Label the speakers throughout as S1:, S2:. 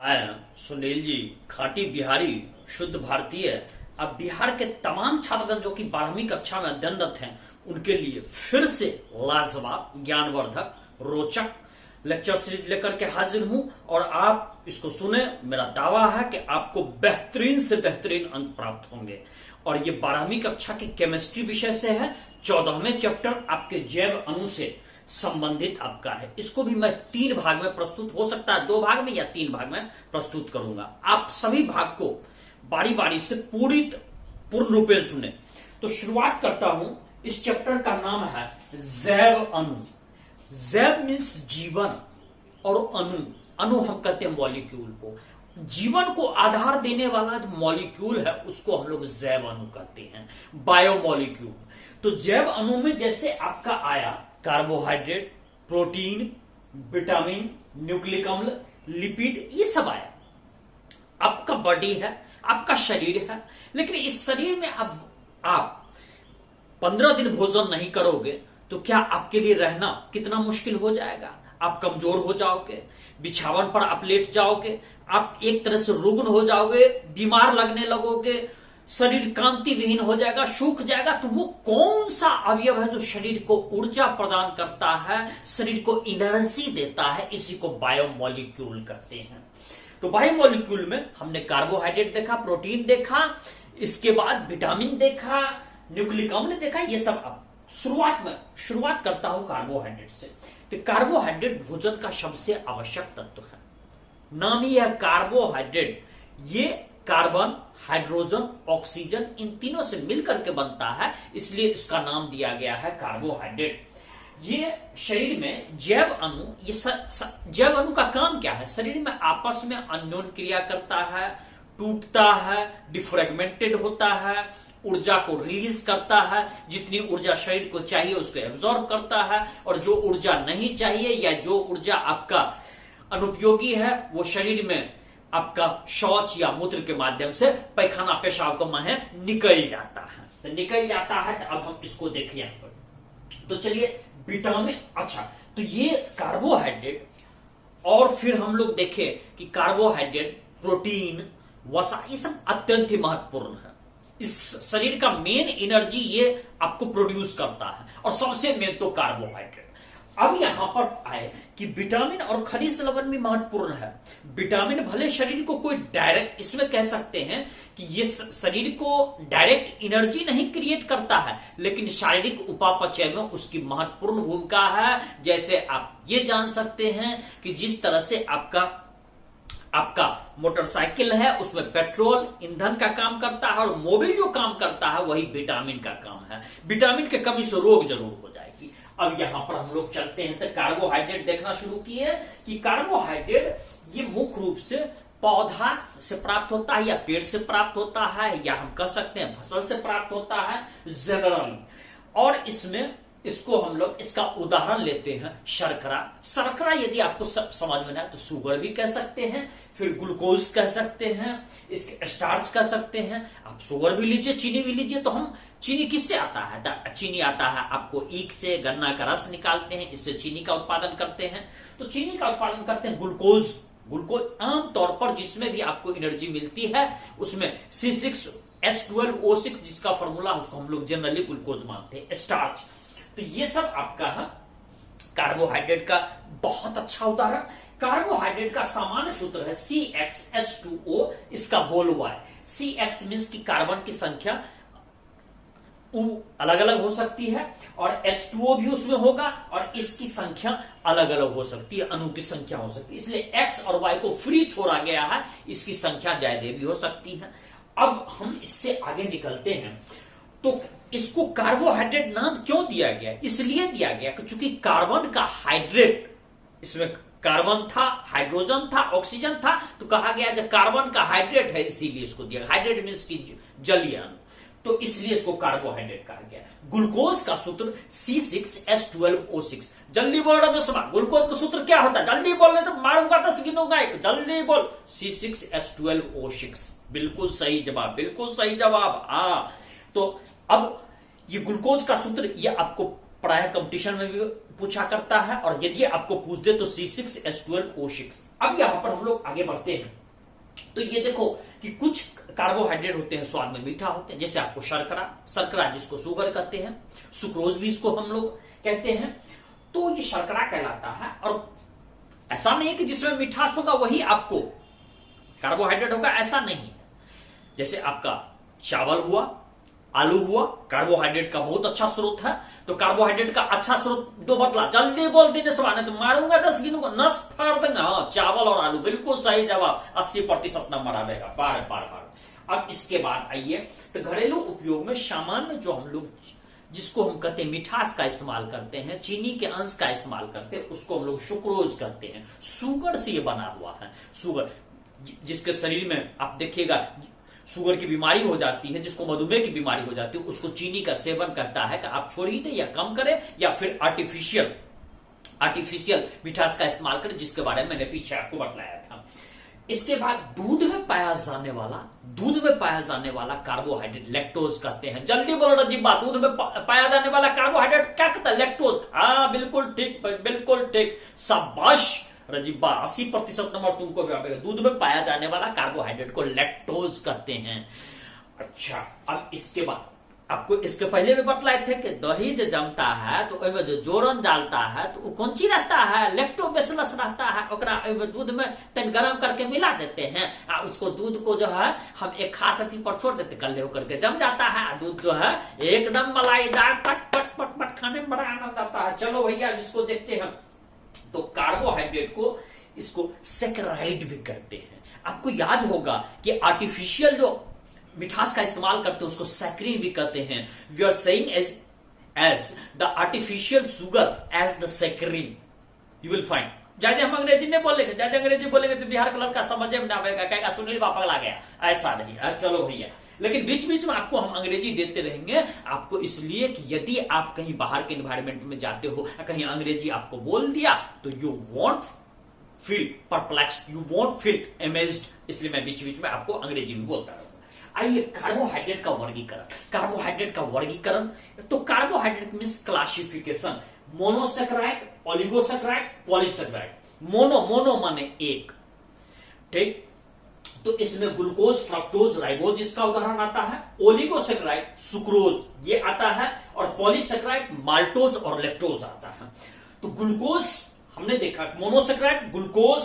S1: सुनील जी खाटी बिहारी शुद्ध भारतीय। अब बिहार के तमाम छात्रगण जो कि 12वीं कक्षा में अध्ययनरत हैं उनके लिए फिर से लाजवाब, ज्ञानवर्धक, रोचक लेक्चर सीरीज लेकर के हाजिर हूं और आप इसको सुने। मेरा दावा है कि आपको बेहतरीन से बेहतरीन अंक प्राप्त होंगे। और ये 12वीं कक्षा की केमिस्ट्री विषय से है। 14वें चैप्टर आपके जैव अणु से संबंधित आपका है। इसको भी मैं 3 भाग में प्रस्तुत, हो सकता है 2 भाग में या 3 भाग में प्रस्तुत करूंगा। आप सभी भाग को बारी बारी से पूर्ण रूपेण सुने। तो शुरुआत करता हूं। इस चैप्टर का नाम है जैव अणु। जैव मीन्स जीवन और अणु, अणु हम कहते हैं मॉलिक्यूल को। जीवन को आधार देने वाला जो मॉलिक्यूल है उसको हम लोग जैव अणु कहते हैं, बायोमॉलिक्यूल। तो जैव अणु में जैसे आपका आया कार्बोहाइड्रेट, प्रोटीन, विटामिन, न्यूक्लिक अम्ल, लिपिड, ये सब आया। आपका बॉडी है, आपका शरीर है। लेकिन इस शरीर में अब आप 15 दिन भोजन नहीं करोगे तो क्या आपके लिए रहना कितना मुश्किल हो जाएगा। आप कमजोर हो जाओगे, बिछावन पर आप लेट जाओगे, आप एक तरह से रुग्ण हो जाओगे, बीमार लगने लगोगे, शरीर कांति विहीन हो जाएगा, सूख जाएगा। तो वो कौन सा अवयव है जो शरीर को ऊर्जा प्रदान करता है, शरीर को एनर्जी देता है? इसी को बायोमॉलिक्यूल कहते हैं। तो बायोमॉलिक्यूल में हमने कार्बोहाइड्रेट देखा, प्रोटीन देखा, इसके बाद विटामिन देखा, न्यूक्लिक अम्ल देखा, ये सब। अब शुरुआत करता हूं कार्बोहाइड्रेट से। तो कार्बोहाइड्रेट भोजन का सबसे आवश्यक तत्व है। नाम ही है कार्बोहाइड्रेट। ये कार्बन, हाइड्रोजन, ऑक्सीजन, इन तीनों से मिलकर के बनता है, इसलिए इसका नाम दिया गया है कार्बोहाइड्रेट। ये शरीर में जैव अणु, ये जैव अणु का काम क्या है? शरीर में आपस में अन्योन क्रिया करता है, टूटता है, डिफ्रेगमेंटेड होता है, ऊर्जा को रिलीज करता है। जितनी ऊर्जा शरीर को चाहिए उसको एब्जॉर्ब करता है, और जो ऊर्जा नहीं चाहिए या जो ऊर्जा आपका अनुपयोगी है वो शरीर में आपका शौच या मूत्र के माध्यम से पैखाना, पेशाब का माहे निकल जाता है। तो निकल जाता है। तो अब हम इसको देखें यहां पर। तो चलिए विटामिन, अच्छा, तो ये कार्बोहाइड्रेट, और फिर हम लोग देखें कि कार्बोहाइड्रेट, प्रोटीन, वसा, ये सब अत्यंत ही महत्वपूर्ण है। इस शरीर का मेन एनर्जी ये आपको प्रोड्यूस करता है, और सबसे मेन तो कार्बोहाइड्रेट। अब यहां पर आए कि विटामिन और खनिज लवण भी महत्वपूर्ण है। विटामिन भले शरीर को कोई डायरेक्ट, इसमें कह सकते हैं कि ये शरीर को डायरेक्ट एनर्जी नहीं क्रिएट करता है, लेकिन शारीरिक उपापचय में उसकी महत्वपूर्ण भूमिका है। जैसे आप ये जान सकते हैं कि जिस तरह से आपका मोटरसाइकिल है उसमें पेट्रोल ईंधन का काम करता है, और मोबिल जो काम करता है वही विटामिन का काम है। विटामिन के कमी से रोग जरूर हो जाएगी। अब यहां पर हम लोग चलते हैं तो कार्बोहाइड्रेट देखना शुरू किए कि कार्बोहाइड्रेट ये मुख्य रूप से पौधा से प्राप्त होता है, या पेड़ से प्राप्त होता है, या हम कह सकते हैं फसल से प्राप्त होता है जनरली। और इसको हम लोग, इसका उदाहरण लेते हैं शर्करा। शर्करा यदि आपको समझ में ना आए तो शुगर भी कह सकते हैं, फिर ग्लूकोज कह सकते हैं, इसके स्टार्च कह सकते हैं। आप शुगर भी लीजिए, चीनी भी लीजिए। तो हम चीनी किससे आता है? चीनी आता है आपको ईख से, गन्ना का रस निकालते हैं, इससे चीनी का उत्पादन करते हैं। तो चीनी का उत्पादन करते हैं ग्लूकोज आमतौर पर जिसमें भी आपको एनर्जी मिलती है उसमें C6H12O6 जिसका फॉर्मूला उसको हम लोग जनरली ग्लूकोज मानते हैं, स्टार्च। तो ये सब आपका है कार्बोहाइड्रेट का बहुत अच्छा उदाहरण। कार्बोहाइड्रेट का सामान्य सूत्र है CxH2O, इसका होल Y। CX मीन्स की कार्बन की संख्या अलग अलग हो सकती है, और H2O भी उसमें होगा, और इसकी संख्या अलग अलग हो सकती है, अणु की संख्या हो सकती है। इसलिए X और Y को फ्री छोड़ा गया है, इसकी संख्या ज्यादा भी हो सकती है। अब हम इससे आगे निकलते हैं। तो इसको कार्बोहाइड्रेट नाम क्यों दिया गया? इसलिए दिया गया कि चूंकि कार्बन का हाइड्रेट, इसमें कार्बन था, हाइड्रोजन था, ऑक्सीजन था, तो कहा गया कि कार्बन का हाइड्रेट है, इसीलिए इसको दिया। हाइड्रेट मीन्स की जलीय अणु, तो इसलिए इसको कार्बोहाइड्रेट कहा गया। ग्लूकोज का सूत्र C6H12O6। जल्दी बोल रहा हूं, ग्लूकोज का सूत्र क्या होता है? जल्दी बोलने तो मारूंगा, 10 गिनूंगा, जल्दी बोल। C6H12O6, बिल्कुल सही जवाब, बिल्कुल सही जवाब। तो अब ये ग्लूकोज का सूत्र ये आपको प्रायः कंपटीशन में भी पूछा करता है, और यदि आपको पूछ दे तो C6H12O6। अब यहां पर हम लोग आगे बढ़ते हैं, तो ये देखो कि कुछ कार्बोहाइड्रेट होते हैं स्वाद में मीठा होते हैं, जैसे आपको शर्करा जिसको शुगर कहते हैं, सुक्रोज भी इसको हम लोग कहते हैं, तो ये शर्करा कहलाता है। और ऐसा नहीं है कि जिसमें मिठास होगा वही आपको कार्बोहाइड्रेट होगा, ऐसा नहीं है। जैसे आपका चावल हुआ, आलू हुआ, कार्बोहाइड्रेट का बहुत अच्छा स्रोत है। तो कार्बोहाइड्रेट का अच्छा स्रोत दो बतला, जल्दी बोल देने से तो मारूंगा 10 गिनूंगा, नस फाड़ देंगे। हाँ, चावल और आलू, बिल्कुल सही जवाब, 80% नंबर आएगा। बार। अब इसके बाद आइए, तो घरेलू उपयोग में सामान्य जो हम लोग जिसको हम कहते हैं मिठास का इस्तेमाल करते हैं, चीनी के अंश का इस्तेमाल करते हैं, उसको हम लोग सुक्रोज कहते हैं। शुगर से ये बना हुआ है। शुगर जिसके शरीर में आप देखिएगा शुगर की बीमारी हो जाती है, जिसको मधुमेह की बीमारी हो जाती है, उसको चीनी का सेवन कहता है कि आप छोड़ ही दें या कम करें, या फिर आर्टिफिशियल मिठास का इस्तेमाल करें, जिसके बारे में मैंने पीछे आपको बतलाया था। इसके बाद दूध में पाया जाने वाला कार्बोहाइड्रेट लैक्टोज कहते हैं। जल्दी बोलो रजीबा, दूध में पाया जाने वाला कार्बोहाइड्रेट क्या कहता है? लैक्टोज। हाँ, बिल्कुल ठीक, शाबाश रजीबा, 80% नंबर तुमको भी आएगा। दूध में पाया जाने वाला कार्बोहाइड्रेट को लैक्टोज कहते हैं। अच्छा, अब इसके बाद आपको इसके पहले भी बतलाए थे कि दही जो जमता है तो उसमें जो जोरन डालता है तो वो कौन सी रहता है? लैक्टोबैसिलस रहता है। ओकरा दूध में तन गरम करके मिला देते हैं, उसको दूध को जो है हम एक खास अथी पर छोड़ देते, कल्ले होकर के जम जाता है। दूध जो है एकदम मलाईदार, पट खाने में बड़ा आनंद आता है। चलो भैया, इसको देखते हैं। तो कार्बोहाइड्रेट को इसको सैकराइड भी कहते हैं। आपको याद होगा कि आर्टिफिशियल जो मिठास का इस्तेमाल करते हैं उसको सैकरीन भी कहते हैं। We are saying as the artificial sugar as the saccharin, you will find. ज्यादा हम अंग्रेजी नहीं बोलेंगे, ज्यादा अंग्रेजी बोलेंगे तो बिहार का लड़का समझे में ना आएगा, कहेगा सुनील बापा ला गया, ऐसा नहीं। चलो भैया, लेकिन बीच बीच में आपको हम अंग्रेजी देते रहेंगे, आपको इसलिए कि यदि आप कहीं बाहर के एनवायरमेंट में जाते हो, कहीं अंग्रेजी आपको बोल दिया तो you want feel perplex, you want feel amazed, इसलिए मैं बीच बीच में आपको अंग्रेजी में बोलता रहूंगा। आइए, कार्बोहाइड्रेट का वर्गीकरण। तो carbohydrate means classification, monosaccharide, oligosaccharide, polysaccharide. Mono माने एक, ठीक। तो इसमें ग्लूकोज, फ्रक्टोज, राइबोज इसका उदाहरण आता है। ओलिगोसेक्राइड सुक्रोज ये आता है, और पॉलीसेक्राइड माल्टोज और लैक्टोज आता है। तो ग्लूकोज हमने देखा, मोनोसेक्राइड ग्लूकोज,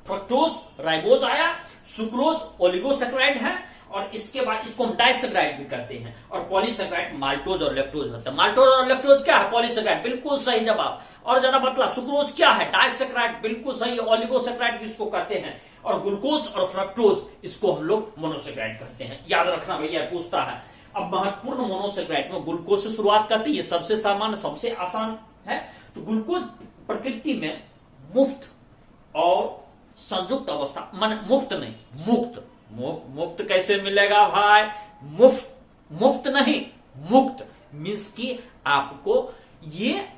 S1: फ्रक्टोज, राइबोज आया, सुक्रोज ओलिगोसेक्राइड है, और इसके बाद इसको हम डाइसेक्राइड भी कहते हैं, और पॉलीसेक्राइड माल्टोज और लैक्टोज होता है। माल्टोज और लैक्टोज क्या है? पॉलीसेक्राइड, बिल्कुल सही जवाब। और जरा बतला, सुक्रोज क्या है? डाइसेक्राइड, बिल्कुल सही। ओलिगोसेक्राइड भी इसको कहते हैं, और ग्लूकोज और फ्रक्टोज इसको हम लोग मोनोसेक्राइड कहते हैं। याद रखना भैया, पूछता है। अब महत्वपूर्ण मोनोसेक्राइड में ग्लूकोज से शुरुआत करती है, सबसे सामान्य, सबसे आसान है। तो ग्लूकोज प्रकृति में मुफ्त और संयुक्त अवस्था, मान मुफ्त नहीं, मुफ्त कैसे मिलेगा भाई? मुफ्त नहीं, मुक्त मीन्स कि आपको ये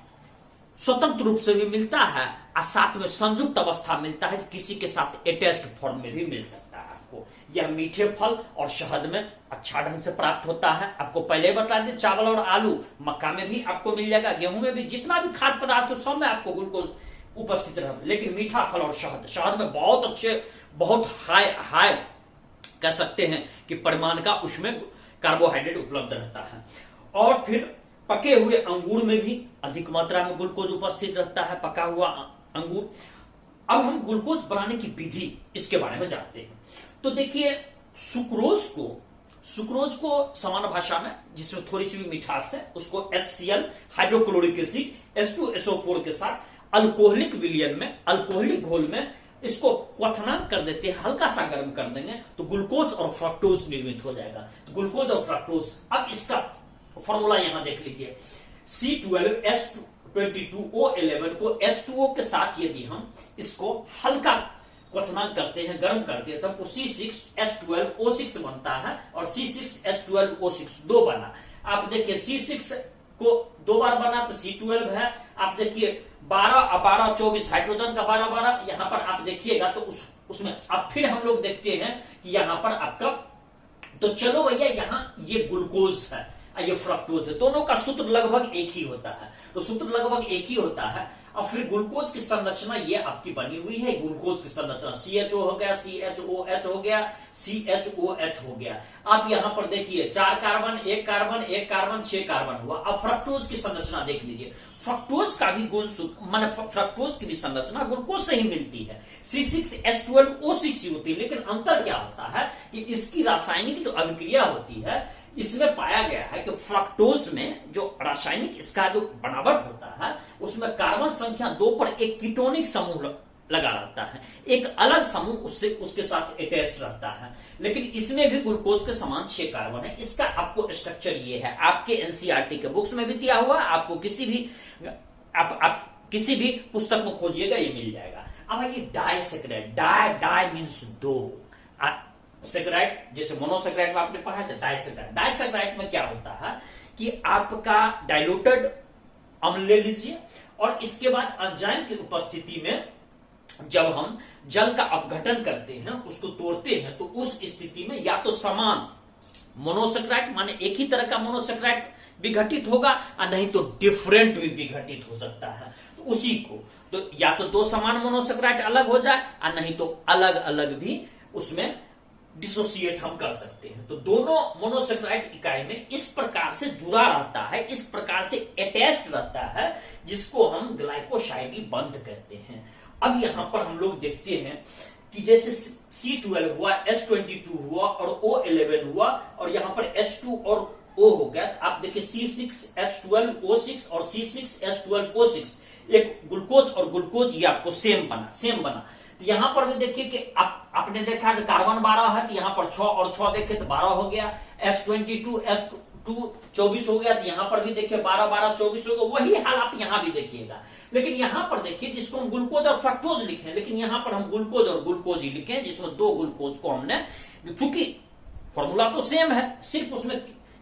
S1: स्वतंत्र रूप से भी मिलता है, और साथ में संयुक्त अवस्था मिलता है, किसी के साथ अटैच्ड फॉर्म में भी मिल सकता है आपको। यह मीठे फल और शहद में अच्छा ढंग से प्राप्त होता है। आपको पहले बता दें, चावल और आलू, मक्का में भी आपको मिल जाएगा, गेहूं में भी, जितना भी खाद्य पदार्थ हो सब में आपको ग्लूकोज उपस्थित रहता है। लेकिन मीठा फल और शहद में बहुत अच्छे, बहुत हाई कह सकते हैं कि परिमाण का उसमें कार्बोहाइड्रेट उपलब्ध रहता है। और फिर पके हुए अंगूर में भी अधिक मात्रा में ग्लूकोज उपस्थित रहता है, पका हुआ अंगूर। अब हम ग्लूकोज बनाने की विधि इसके बारे में जानते हैं। तो देखिए, सुक्रोज को सामान्य भाषा में, जिसमें थोड़ी सी भी मिठास है, उसको HCl हाइड्रोक्लोरिक एसिड H2SO4 के साथ अल्कोहलिक विलयन में, अल्कोहलिक घोल में इसको क्वथनांक कर देते हैं, हल्का सा गर्म कर देंगे तो ग्लूकोज और फ्रक्टोज निर्मित हो जाएगा। तो ग्लूकोज और फ्रक्टोज, अब इसका फॉर्मूला यहां देख लीजिए। C12H22O11 को H2O के साथ यदि हम इसको हल्का क्वथनांक करते हैं, गर्म करते हैं, तब तो C6H12O6 बनता है, और C6H12O6 दो बना। आप देखिए, C6 को दो बार बना तो C12 है। आप देखिए 12 और 12 24, हाइड्रोजन का 12 यहां पर आप देखिएगा तो उसमें अब फिर हम लोग देखते हैं कि यहां पर आपका, तो चलो भैया, यहां ये ग्लूकोज है। और ये फ्रक्टोज है, दोनों का सूत्र लगभग एक ही होता है। तो सूत्र लगभग एक ही होता है। अब फिर ग्लूकोज की संरचना ये आपकी बनी हुई है। ग्लूकोज की संरचना CHO हो गया, CHOH हो गया, CHOH हो गया। आप यहां पर देखिए 4 कार्बन, 1 कार्बन, 1 कार्बन, 6 कार्बन हुआ। अब फ्रक्टोज की संरचना देख लीजिए। फ्रक्टोज का भी गुण सूत्र माने फ्रक्टोज की भी संरचना ग्लूकोज से ही मिलती है, C6H12O6 होती है। लेकिन अंतर क्या होता है कि इसकी रासायनिक जो अभिक्रिया होती है, इसमें पाया गया है कि फ्रक्टोज में जो रासायनिक इसका जो बनावट होता है, उसमें कार्बन संख्या 2 पर एक कीटोनिक समूह लगा रहता है, एक अलग समूह उससे उसके साथ अटैच्ड रहता है। लेकिन इसमें भी ग्लूकोज के समान 6 कार्बन है। इसका आपको स्ट्रक्चर ये है, आपके एनसीईआरटी के बुक्स में भी दिया हुआ, आपको किसी भी आप किसी भी पुस्तक में खोजिएगा ये मिल जाएगा। अब ये डाइसेक्राइड, डाई मीन्स 2, सेक्राइड जैसे मोनोसेक्राइड में आपने पढ़ा था, डाइसेक्राइड। डाइसेक्राइड में क्या होता है कि आपका डाइल्यूटेड अम्ल ले लीजिए और इसके बाद एंजाइम की उपस्थिति में जब हम जल का अपघटन करते हैं, उसको तोड़ते हैं, तो उस स्थिति में या तो समान मोनोसेक्राइड माने एक ही तरह का मोनोसेक्राइड विघटित होगा और नहीं तो डिफरेंट भी विघटित हो सकता है। तो उसी को तो या तो 2 समान मोनोसेक्राइड अलग हो जाए और नहीं तो अलग अलग भी उसमें डिसोसिएट हम कर सकते हैं। तो दोनों मोनोसेक्राइड इकाई में इस प्रकार से जुड़ा रहता है, इस प्रकार से अटैच्ड रहता है, जिसको हम ग्लाइकोसाइडी बंध कहते हैं। अब यहां पर हम लोग देखते हैं कि जैसे C12 हुआ, S22 हुआ और O11 हुआ और यहां पर H2 और O हो गया। तो आप देखिए C6H12O6 और C6H12O6, एक ग्लूकोज और ग्लूकोज ये आपको सेम बना। तो यहां पर भी देखिए कि आपने देखा कि कार्बन 12 है, तो यहां पर 6 और 6 देखे तो 12 हो गया। S22 S2 24 हो गया, तो यहां पर भी देखिए 12 12 24 होगा। वही हाल आप यहां भी देखिएगा। लेकिन यहां पर देखिए जिसको हम ग्लूकोज और फ्रक्टोज लिखे, लेकिन यहां पर हम ग्लूकोज और ग्लूकोज ही लिखे, जिसमें 2 ग्लूकोज को हमने, चूंकि फॉर्मूला तो सेम है, सिर्फ उसमें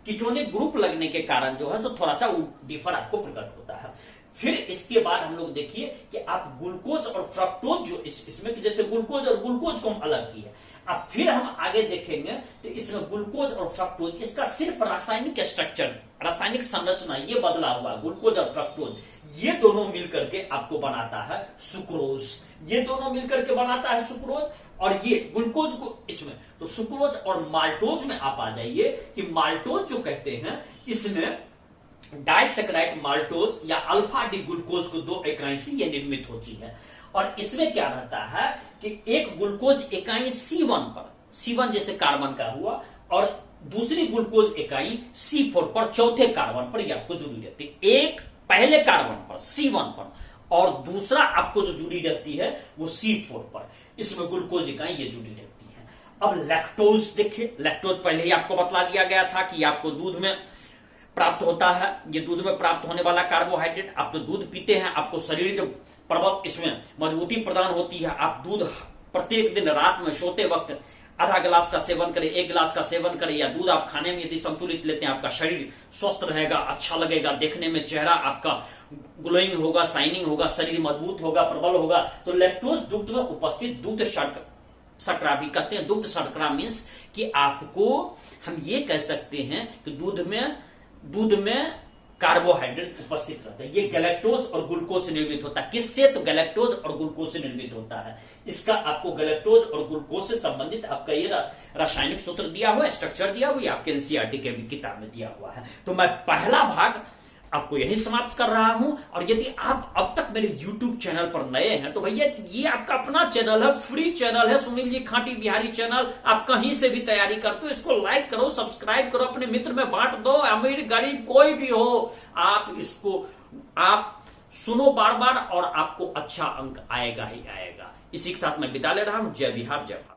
S1: कीटोनिक ग्रुप लगने के कारण जो है सो थोड़ा सा डिफर आपको प्रकट होता है। फिर इसके बाद हम लोग देखिए कि आप ग्लूकोज और फ्रक्टोज जो इसमें जैसे ग्लूकोज और ग्लूकोज को हम अलग किए। अब फिर हम आगे देखेंगे तो इसमें ग्लूकोज और फ्रक्टोज, इसका सिर्फ रासायनिक स्ट्रक्चर, रासायनिक संरचना ये बदला हुआ। ग्लूकोज और फ्रक्टोज ये दोनों मिलकर के आपको बनाता है सुक्रोज, ये दोनों मिलकर के बनाता है सुक्रोज। और ये ग्लूकोज को इसमें तो सुक्रोज और माल्टोज में आप आ जाइए कि माल्टोज जो कहते हैं, इसमें डाइसेक्राइड माल्टोज या अल्फा डी ग्लूकोज को 2 इकाई से ये निर्मित होती है। और इसमें क्या रहता है कि एक ग्लूकोज इकाई C1 पर, C1 जैसे कार्बन का हुआ, और दूसरी ग्लूकोज इकाई C4 पर, चौथे कार्बन पर ये आपको जुड़ी रहती है। एक पहले कार्बन पर C1 पर और दूसरा आपको जो जुड़ी रहती है वो C4 पर। इसमें ग्लूकोज इकाई ये जुड़ी रहती है। अब लैक्टोज देखिए, लैक्टोज पहले ही आपको बतला दिया गया था कि आपको दूध में प्राप्त होता है। ये दूध में प्राप्त होने वाला कार्बोहाइड्रेट, आप जो दूध पीते हैं आपको शरीर जो प्रबल इसमें मजबूती प्रदान होती है। आप दूध प्रत्येक दिन रात में सोते वक्त आधा गिलास का सेवन करें, 1 गिलास का सेवन करें, या दूध आप खाने में यदि संतुलित लेते हैं, आपका शरीर स्वस्थ रहेगा, अच्छा लगेगा, देखने में चेहरा आपका ग्लोइंग होगा, शाइनिंग होगा, शरीर मजबूत होगा, प्रबल होगा। तो लैक्टोज दुग्ध में उपस्थित दूध शर्करा भी कहते हैं। दुग्ध शर्करा मीन्स कि आपको हम ये कह सकते हैं कि दूध में कार्बोहाइड्रेट उपस्थित रहता है। ये गैलेक्टोज और ग्लूकोज से निर्मित होता है। किससे? तो गैलेक्टोज और ग्लूकोज से निर्मित होता है। इसका आपको गैलेक्टोज और ग्लूकोज से संबंधित आपका ये रासायनिक सूत्र दिया हुआ है, स्ट्रक्चर दिया हुआ है, आपके एनसीईआरटी के भी किताब में दिया हुआ है। तो मैं पहला भाग आपको यही समाप्त कर रहा हूं। और यदि आप अब तक मेरे YouTube चैनल पर नए हैं तो भैया ये आपका अपना चैनल है, फ्री चैनल है, सुनील जी खाटी बिहारी चैनल। आप कहीं से भी तैयारी करते हो, इसको लाइक करो, सब्सक्राइब करो, अपने मित्र में बांट दो। अमीर गरीब कोई भी हो, आप इसको आप सुनो बार बार और आपको अच्छा अंक आएगा ही आएगा। इसी के साथ मैं विदा ले रहा हूं। जय बिहार, जय भारत।